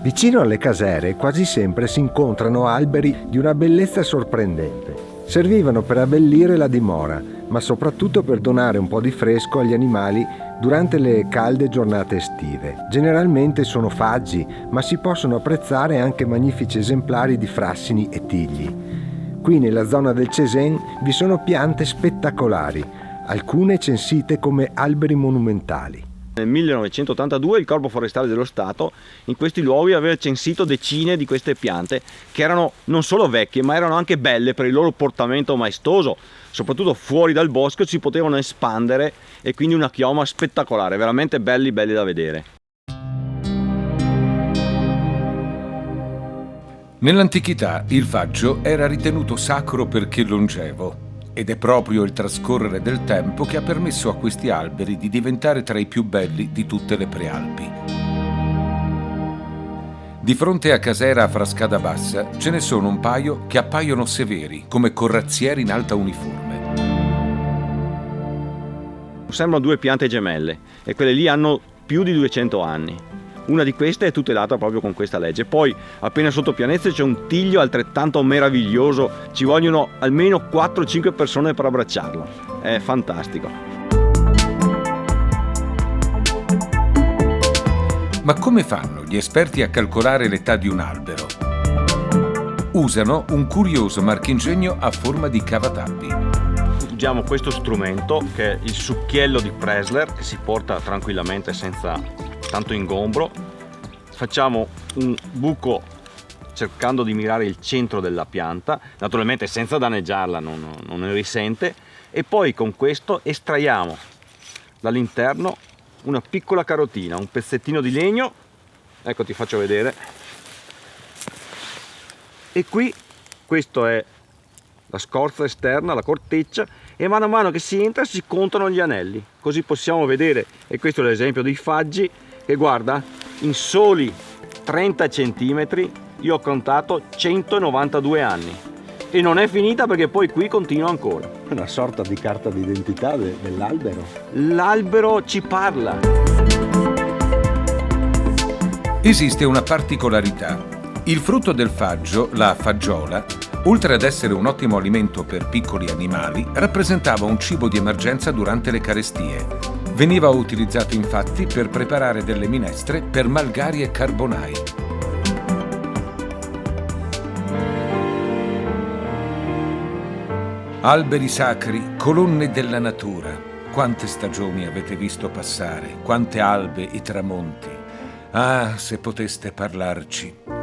Vicino alle casere quasi sempre si incontrano alberi di una bellezza sorprendente. Servivano per abbellire la dimora, ma soprattutto per donare un po' di fresco agli animali durante le calde giornate estive. Generalmente sono faggi, ma si possono apprezzare anche magnifici esemplari di frassini e tigli. Qui nella zona del Cesena vi sono piante spettacolari, alcune censite come alberi monumentali. Nel 1982 il Corpo Forestale dello Stato in questi luoghi aveva censito decine di queste piante che erano non solo vecchie ma erano anche belle per il loro portamento maestoso, soprattutto fuori dal bosco si potevano espandere e quindi una chioma spettacolare, veramente belli da vedere. Nell'antichità il faggio era ritenuto sacro perché longevo. Ed è proprio il trascorrere del tempo che ha permesso a questi alberi di diventare tra i più belli di tutte le prealpi. Di fronte a Casera Frascata Bassa ce ne sono un paio che appaiono severi, come corazzieri in alta uniforme. Sembrano due piante gemelle e quelle lì hanno più di 200 anni. Una di queste è tutelata proprio con questa legge. Poi, appena sotto Pianezza c'è un tiglio altrettanto meraviglioso. Ci vogliono almeno 4-5 persone per abbracciarlo. È fantastico. Ma come fanno gli esperti a calcolare l'età di un albero? Usano un curioso marchingegno a forma di cavatappi. Usiamo questo strumento che è il succhiello di Pressler che si porta tranquillamente senza tanto ingombro. Facciamo un buco cercando di mirare il centro della pianta, naturalmente senza danneggiarla, non ne risente, e poi con questo estraiamo dall'interno una piccola carotina, un pezzettino di legno. Ecco, ti faccio vedere. E qui questo è la scorza esterna, la corteccia, e mano a mano che si entra si contano gli anelli, così possiamo vedere, e questo è l'esempio dei faggi, che guarda, in soli 30 centimetri io ho contato 192 anni. E non è finita perché poi qui continua ancora. Una sorta di carta d'identità dell'albero. L'albero ci parla. Esiste una particolarità. Il frutto del faggio, la faggiola, oltre ad essere un ottimo alimento per piccoli animali, rappresentava un cibo di emergenza durante le carestie. Veniva utilizzato infatti per preparare delle minestre per malgari e carbonai. Alberi sacri, colonne della natura. Quante stagioni avete visto passare, quante albe e tramonti. Ah, se poteste parlarci.